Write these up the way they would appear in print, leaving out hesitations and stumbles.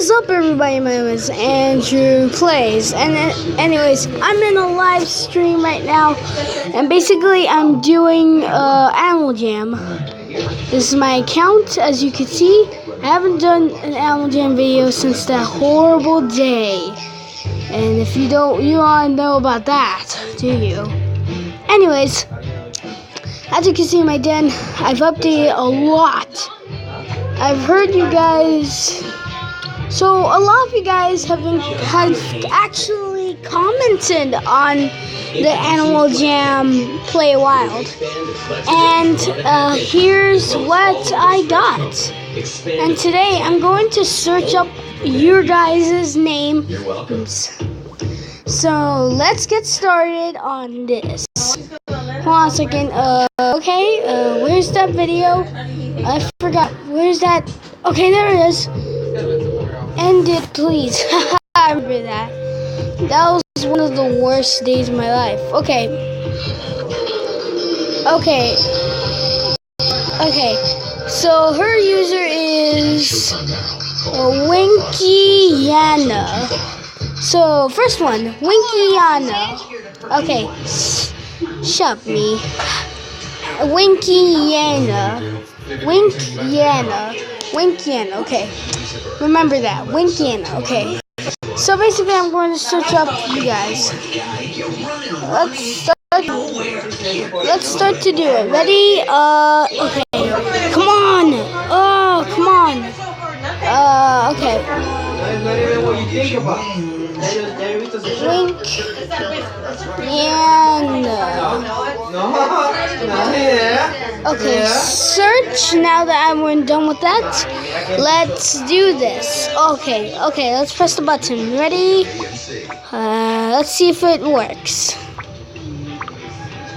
is up, everybody? My name is Andrew Plays, and anyways, I'm in a live stream right now, and basically I'm doing Animal Jam. This is my account, as you can see. I haven't done an Animal Jam video since that horrible day, and if you don't know about that, do you? Anyways, as you can see in my den, I've updated a lot. I've heard you guys. So a lot of you guys have actually commented on the Animal Jam Play Wild, and here's what I got. And today I'm going to search up your guys' name. So let's get started on this. Hold on a second. Okay. Where's that video? I forgot. Where's that? Okay, there it is. End it, please. I remember that. That was one of the worst days of my life. Okay. So her user is Winkyana. So first one, Winkyana. Okay. Shut me. Winkyana. Okay. Remember that. Winkyana. Okay. So basically, I'm going to search up you guys. Let's start to do it. Ready? Okay. Come on. Oh, come on. Okay. Okay, search. Now that we're done with that, let's do this. Okay, let's press the button. Ready? Let's see if it works.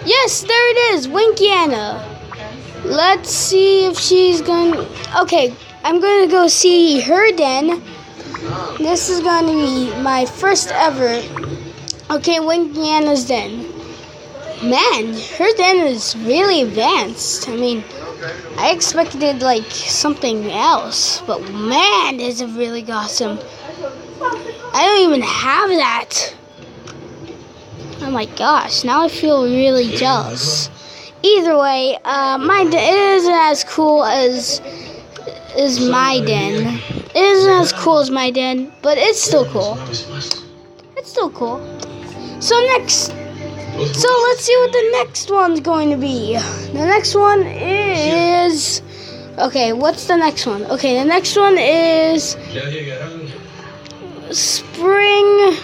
Yes, there it is, Winkyana. Let's see if she's going. Okay, I'm going to go see her den. This is going to be my first ever. Okay, Winkyana's den. Man, her den is really advanced. I mean, I expected like something else, but man, is it really awesome. I don't even have that. Oh my gosh, now I feel really jealous. Either way, my den isn't as cool as my den. It isn't as cool as my den, but it's still cool. It's still cool. So let's see what the next one's going to be. The next one is... Okay, what's the next one? Okay, the next one is... Spring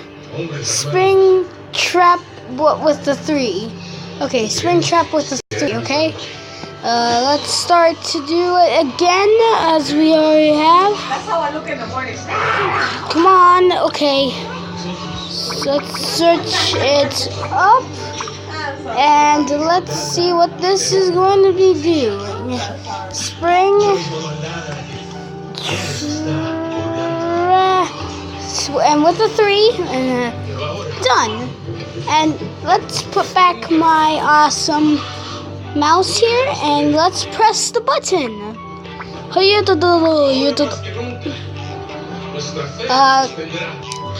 Trap with the 3. Okay, Spring Trap with the 3, okay? Let's start to do it again, as we already have. That's how I look in the morning. Come on, okay. So let's search it up, and let's see what this is going to be doing. Spring, and with the 3, and done. And let's put back my awesome mouse here, and let's press the button.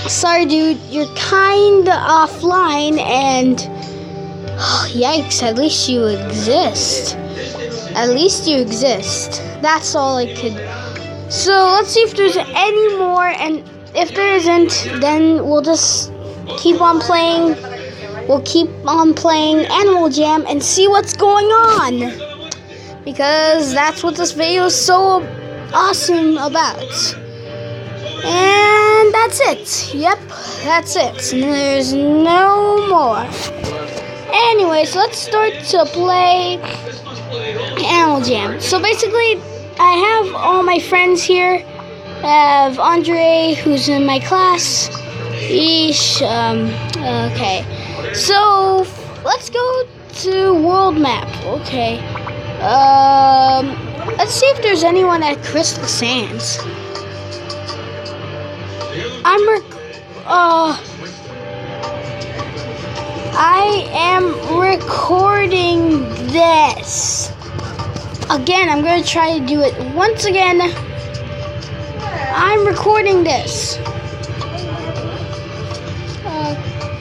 Sorry dude, you're kinda offline, and yikes, at least you exist. That's all I could. So let's see if there's any more, and if there isn't, then we'll just keep on playing. We'll keep on playing Animal Jam and see what's going on, because that's what this video is so awesome about. And that's it. Yep, that's it. There's no more. Anyways, let's start to play Animal Jam. So basically, I have all my friends here. I have Andre, who's in my class. Okay. So let's go to world map. Okay. Let's see if there's anyone at Crystal Sands. I am recording this. Again, I'm going to try to do it once again. I'm recording this.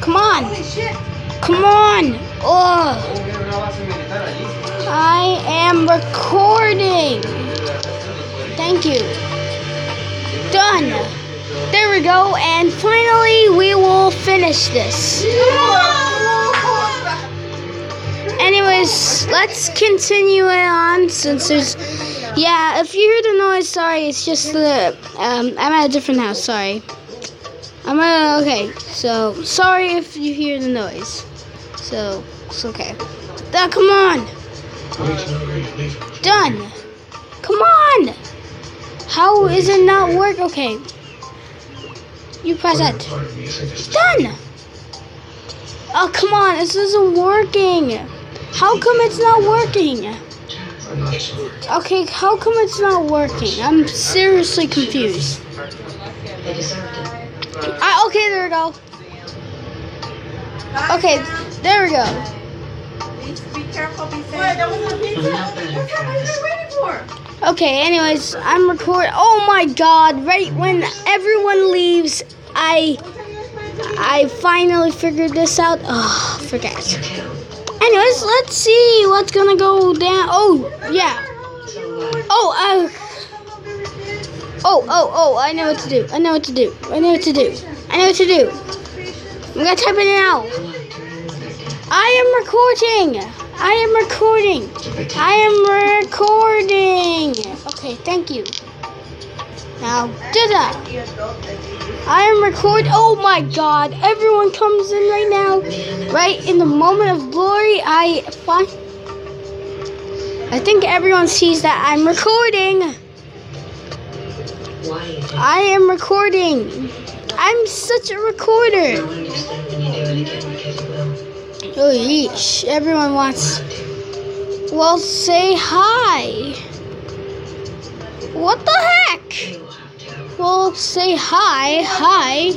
Come on. Come on. Oh. I am recording. Thank you. Done. There we go. And finally, we will finish this. Anyways, let's continue it on since there's... Yeah, if you hear the noise, sorry. It's just the... I'm at a different house. Sorry. Okay, so sorry if you hear the noise. So it's okay. Come on. Done. Come on. How is it not work? Okay. You press that. Done. Oh, come on. This isn't working. How come it's not working? Okay, how come it's not working? I'm seriously confused. Okay, there we go. Okay, there we go. Be careful, be safe. Wait, that was a pizza? What are you waiting for? Okay, anyways, I'm recording. Oh my god, right when everyone leaves, I finally figured this out. Oh, forget. Anyways, let's see what's gonna go down. Oh, yeah. Oh, I know what to do. I'm gonna type it in now. I am recording. Okay, thank you. Now, do that. I am recording. Oh my god, everyone comes in right now. Right in the moment of glory, I think everyone sees that I'm recording. I am recording. I'm such a recorder. Oh, yeesh. Everyone wants... Well, say hi. What the heck? Well, say hi. Hi.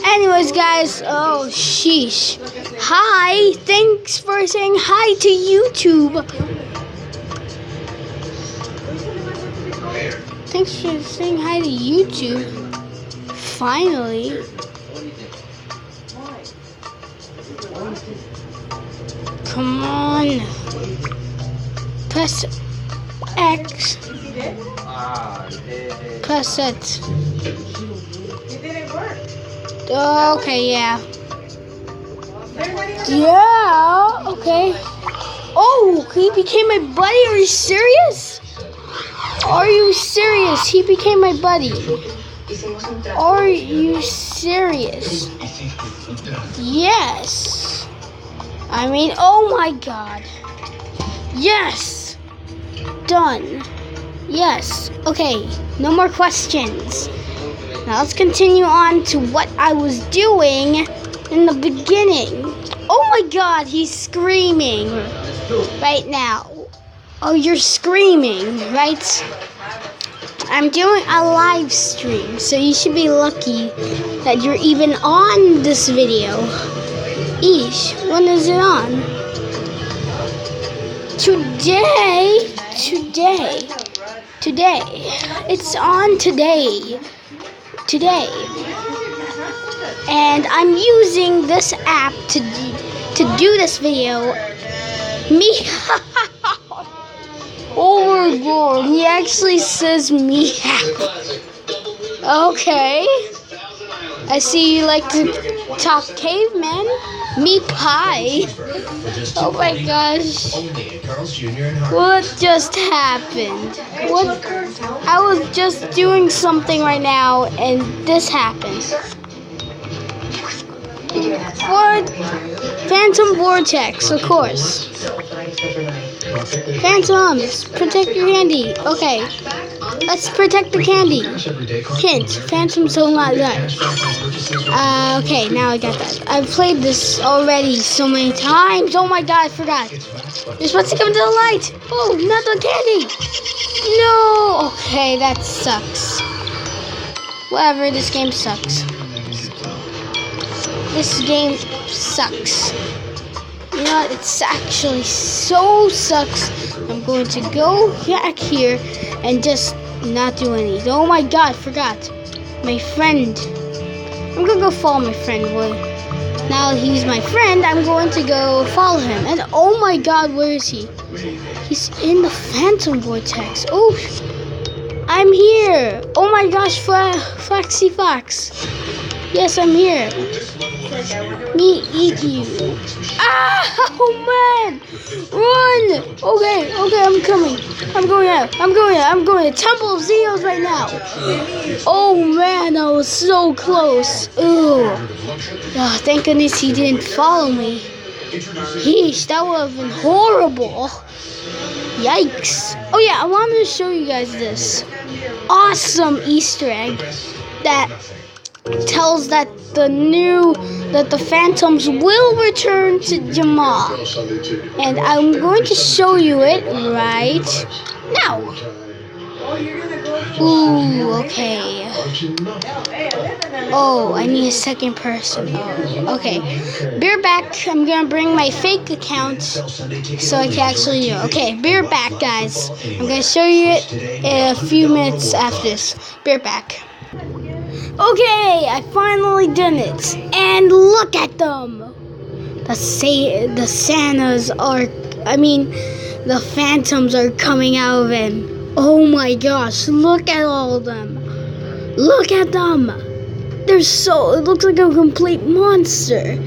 Anyways, guys. Oh, sheesh. Hi. Thanks for saying hi to YouTube. Thanks for saying hi to YouTube. Finally. Come on. Press X. Press it. It didn't work. Okay, yeah. Yeah, okay. Oh, he became my buddy? Are you serious? Are you serious? He became my buddy. Are you serious? Yes. I mean, oh my god. Yes. Done. Yes. Okay, no more questions. Now let's continue on to what I was doing in the beginning. Oh my god, he's screaming right now. Oh, you're screaming, right? I'm doing a live stream, so you should be lucky that you're even on this video. Eesh, when is it on? Today. It's on today. And I'm using this app to do this video. Me. Oh my god, he actually says meow. Okay. I see you like to talk caveman. Me pie. Oh my gosh. What just happened? What? I was just doing something right now and this happened. What? Phantom Vortex, of course. Phantoms, protect your candy. Okay, let's protect the candy. Hint, phantoms will not die. Okay, now I got that. I've played this already so many times. Oh my god, I forgot. You're supposed to come to the light. Oh, not the candy. No. Okay, that sucks. Whatever, this game sucks. This game sucks. You know what? It's actually so sucks. I'm going to go back here and just not do anything. Oh my god, forgot. My friend. I'm gonna go follow my friend. Well, now that he's my friend, I'm going to go follow him. And oh my god, where is he? He's in the Phantom Vortex. Oh, I'm here. Oh my gosh, Foxy Fox. Yes, I'm here. Me eat you. Ah, oh man. Run. Okay, I'm coming. I'm going out. I'm going to Temple of Zeus right now. Oh man, that was so close. Ooh. Oh, thank goodness he didn't follow me. Yeesh, that would have been horrible. Yikes. Oh yeah, I wanted to show you guys this awesome Easter egg that tells that the Phantoms will return to Jamal. And I'm going to show you it right now. Ooh, okay. Oh, I need a second person. Oh, okay. Be right back. I'm gonna bring my fake account so I can actually do it. Okay, be right back, guys. I'm gonna show you it in a few minutes after this. Be right back. Okay, I finally done it. And look at them. The Santas are, the Phantoms are coming out of him. Oh my gosh, look at all of them. Look at them. It looks like a complete monster.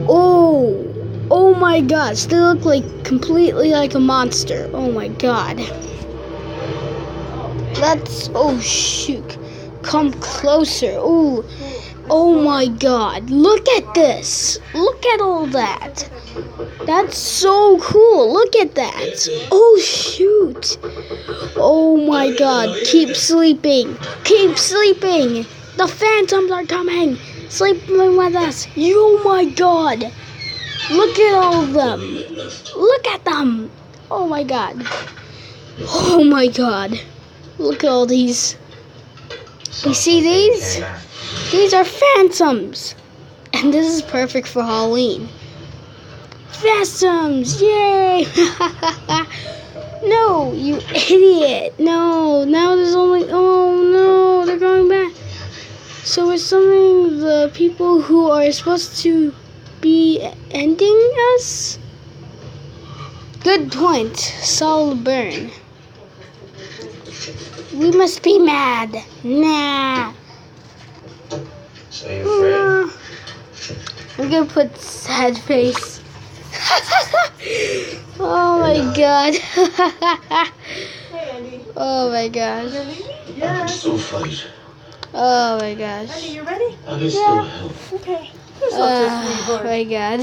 Oh my gosh, they look completely like a monster. Oh my god. Oh shoot. Come closer. Oh my god. Look at this. Look at all that. That's so cool. Look at that. Oh shoot. Oh my god. Keep sleeping. Keep sleeping. The Phantoms are coming. Sleeping with us. Oh my god. Look at all of them. Look at them. Oh my god. Oh my god. Look at all these. You see these? These are Phantoms. And this is perfect for Halloween. Phantoms! Yay! No, you idiot. No, now there's only... Oh no, they're going back. So it's something the people who are supposed to be ending us? Good point. Saul Burn. We must be mad. Nah. So you're afraid? I'm gonna put sad face. Oh my god. Hey, Andy. Oh my gosh. You're leaving? I can still fight. Oh my gosh. Andy, you ready? I can still help. Okay. You're such a sweetheart. My god.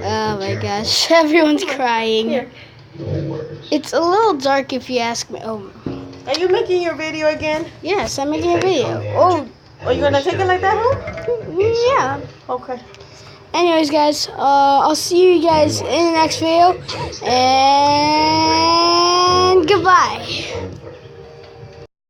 Oh my gosh. Everyone's crying. Here. No worries. It's a little dark if you ask me. Oh, Are you making your video again? yes, I'm making a video. Oh, Are you gonna take it like that home? yeah. Okay. Anyways, guys, I'll see you guys in the next video. And goodbye.